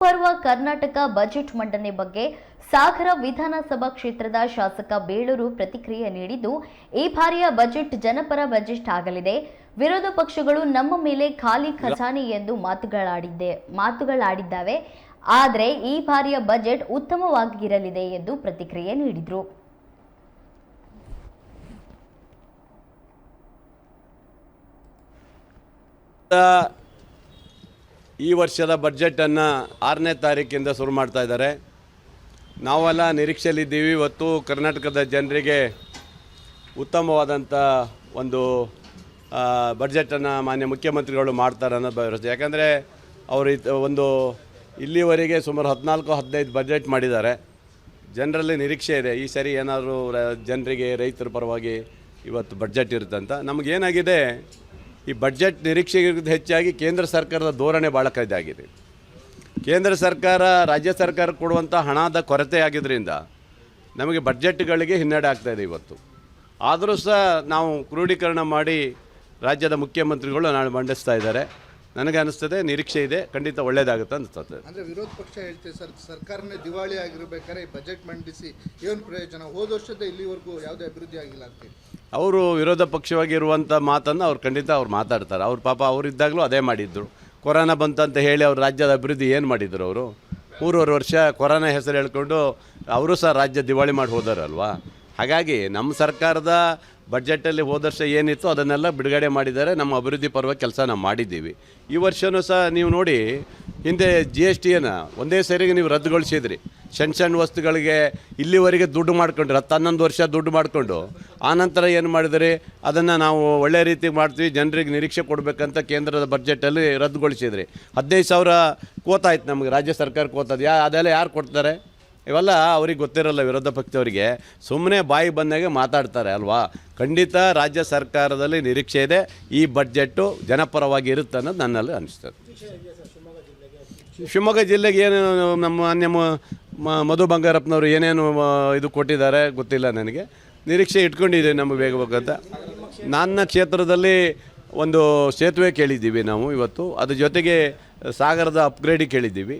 ಬರುವ ಕರ್ನಾಟಕ ಬಜೆಟ್ ಮಂಡನೆ ಬಗ್ಗೆ ಸಾಗರ ವಿಧಾನಸಭಾ ಕ್ಷೇತ್ರದ ಶಾಸಕ ಬೇಳೂರು ಪ್ರತಿಕ್ರಿಯೆ ನೀಡಿದ್ದು, ಈ ಬಾರಿಯ ಬಜೆಟ್ ಜನಪರ ಬಜೆಟ್ ಆಗಲಿದೆ. ವಿರೋಧ ಪಕ್ಷಗಳು ನಮ್ಮ ಮೇಲೆ ಖಾಲಿ ಖಜಾನೆ ಎಂದು ಮಾತುಗಳಾಡಿದ್ದಾವೆ. ಆದರೆ ಈ ಬಾರಿಯ ಬಜೆಟ್ ಉತ್ತಮವಾಗಿರಲಿದೆ ಎಂದು ಪ್ರತಿಕ್ರಿಯೆ ನೀಡಿದರು. ಈ ವರ್ಷದ ಬಡ್ಜೆಟನ್ನು 6ನೇ ತಾರೀಕಿಂದ ಶುರು ಮಾಡ್ತಾ ಇದ್ದಾರೆ. ನಾವೆಲ್ಲ ನಿರೀಕ್ಷೆಯಲ್ಲಿದ್ದೀವಿ. ಇವತ್ತು ಕರ್ನಾಟಕದ ಜನರಿಗೆ ಉತ್ತಮವಾದಂಥ ಒಂದು ಬಡ್ಜೆಟನ್ನು ಮಾನ್ಯ ಮುಖ್ಯಮಂತ್ರಿಗಳು ಮಾಡ್ತಾರೆ ಅನ್ನೋದು ಭರವಸೆ. ಯಾಕಂದರೆ ಅವರು ಇಲ್ಲಿವರೆಗೆ ಸುಮಾರು 14-15 ಬಡ್ಜೆಟ್ ಮಾಡಿದ್ದಾರೆ. ಜನರಲ್ಲಿ ನಿರೀಕ್ಷೆ ಇದೆ ಈ ಸರಿ ಏನಾದರೂ ಜನರಿಗೆ ರೈತರ ಪರವಾಗಿ ಇವತ್ತು ಬಡ್ಜೆಟ್ ಇರುತ್ತಂತ. ನಮಗೇನಾಗಿದೆ, ಈ ಬಡ್ಜೆಟ್ ನಿರೀಕ್ಷೆಗಿಂತ ಹೆಚ್ಚಾಗಿ ಕೇಂದ್ರ ಸರ್ಕಾರದ ಧೋರಣೆ ಭಾಳ ಇದಾಗಿದೆ. ಕೇಂದ್ರ ಸರ್ಕಾರ ರಾಜ್ಯ ಸರ್ಕಾರ ಕೊಡುವಂಥ ಹಣದ ಕೊರತೆ ಆಗಿದ್ದರಿಂದ ನಮಗೆ ಬಡ್ಜೆಟ್ಗಳಿಗೆ ಹಿನ್ನಡೆ ಆಗ್ತಾಯಿದೆ ಇವತ್ತು. ಆದರೂ ಸಹ ನಾವು ಕ್ರೋಢೀಕರಣ ಮಾಡಿ ರಾಜ್ಯದ ಮುಖ್ಯಮಂತ್ರಿಗಳು ನಾಳೆ ಮಂಡಿಸ್ತಾ ಇದ್ದಾರೆ. ನನಗೆ ಅನಿಸ್ತದೆ, ನಿರೀಕ್ಷೆ ಇದೆ, ಖಂಡಿತ ಒಳ್ಳೆಯದಾಗುತ್ತೆ ಅನಿಸ್ತದೆ. ಅಂದರೆ ವಿರೋಧ ಪಕ್ಷ ಹೇಳ್ತೀವಿ ಸರ್ಕಾರನೇ ದಿವಾಳಿ ಆಗಿರಬೇಕಾದ್ರೆ ಈ ಬಜೆಟ್ ಮಂಡಿಸಿ ಏನು ಪ್ರಯೋಜನ? ಹೋದ ವರ್ಷದ ಇಲ್ಲಿವರೆಗೂ ಯಾವುದೇ ಅಭಿವೃದ್ಧಿ ಆಗಿಲ್ಲ ಅಂತೀವಿ. ಅವರು ವಿರೋಧ ಪಕ್ಷವಾಗಿರುವಂಥ ಮಾತನ್ನು ಖಂಡಿತ ಮಾತಾಡ್ತಾರೆ. ಅವ್ರು ಪಾಪ ಅವರಿದ್ದಾಗಲೂ ಅದೇ ಮಾಡಿದ್ರು. ಕೊರೋನಾ ಬಂತಂತ ಹೇಳಿ ಅವ್ರು ರಾಜ್ಯದ ಅಭಿವೃದ್ಧಿ ಏನು ಮಾಡಿದ್ರು? ಅವರು 3.5 ವರ್ಷ ಕೊರೋನಾ ಹೆಸರು ಹೇಳ್ಕೊಂಡು ಅವರು ಸಹ ರಾಜ್ಯ ದಿವಾಳಿ ಮಾಡಿ ಹೋದಾರಲ್ವಾ. ಹಾಗಾಗಿ ನಮ್ಮ ಸರ್ಕಾರದ ಬಡ್ಜೆಟಲ್ಲಿ ಹೋದ ವರ್ಷ ಏನಿತ್ತು ಅದನ್ನೆಲ್ಲ ಬಿಡುಗಡೆ ಮಾಡಿದ್ದಾರೆ. ನಮ್ಮ ಅಭಿವೃದ್ಧಿ ಪರವಾಗಿ ಕೆಲಸ ನಾವು ಮಾಡಿದ್ದೀವಿ. ಈ ವರ್ಷವೂ ಸಹ ನೀವು ನೋಡಿ, ಹಿಂದೆ GSTಯನ್ನು ಒಂದೇ ಸರಿಗೆ ನೀವು ರದ್ದುಗೊಳಿಸಿದ್ರಿ. ಸಣ್ಣ ವಸ್ತುಗಳಿಗೆ ಇಲ್ಲಿವರೆಗೆ ದುಡ್ಡು ಮಾಡ್ಕೊಂಡ್ರಿ, 10-11 ವರ್ಷ ದುಡ್ಡು ಮಾಡಿಕೊಂಡು ಆನಂತರ ಏನು ಮಾಡಿದ್ರಿ? ಅದನ್ನು ನಾವು ಒಳ್ಳೆಯ ರೀತಿಗೆ ಮಾಡ್ತೀವಿ, ಜನರಿಗೆ ನಿರೀಕ್ಷೆ ಕೊಡಬೇಕಂತ ಕೇಂದ್ರದ ಬಡ್ಜೆಟಲ್ಲಿ ರದ್ದುಗೊಳಿಸಿದ್ರಿ. 15,000 ಕೋತಾಯ್ತು ನಮಗೆ, ರಾಜ್ಯ ಸರ್ಕಾರ ಕೋತದು. ಅದೆಲ್ಲ ಯಾರು ಕೊಡ್ತಾರೆ? ಇವೆಲ್ಲ ಅವ್ರಿಗೆ ಗೊತ್ತಿರಲ್ಲ. ವಿರೋಧ ಪಕ್ಷದವರಿಗೆ ಸುಮ್ಮನೆ ಬಾಯಿ ಬಂದಾಗೆ ಮಾತಾಡ್ತಾರೆ ಅಲ್ವಾ. ಖಂಡಿತ ರಾಜ್ಯ ಸರ್ಕಾರದಲ್ಲಿ ನಿರೀಕ್ಷೆ ಇದೆ, ಈ ಬಡ್ಜೆಟ್ಟು ಜನಪರವಾಗಿ ಇರುತ್ತೆ ಅನ್ನೋದು ನನ್ನಲ್ಲಿ ಅನಿಸ್ತದೆ. ಶಿವಮೊಗ್ಗ ಜಿಲ್ಲೆಗೆ ಏನೇನು ನಮ್ಮ ಮಾನ್ಯ ಮಧು ಬಂಗಾರಪ್ಪನವರು ಏನೇನು ಇದು ಕೊಟ್ಟಿದ್ದಾರೆ ಗೊತ್ತಿಲ್ಲ ನನಗೆ. ನಿರೀಕ್ಷೆ ಇಟ್ಕೊಂಡಿದೆ ನಮಗೆ ಬೇಕಂತ. ನನ್ನ ಕ್ಷೇತ್ರದಲ್ಲಿ ಒಂದು ಸೇತುವೆ ಕೇಳಿದ್ದೀವಿ ನಾವು ಇವತ್ತು. ಅದ್ರ ಜೊತೆಗೆ ಸಾಗರದ ಅಪ್ಗ್ರೇಡಿಗೆ ಕೇಳಿದ್ದೀವಿ.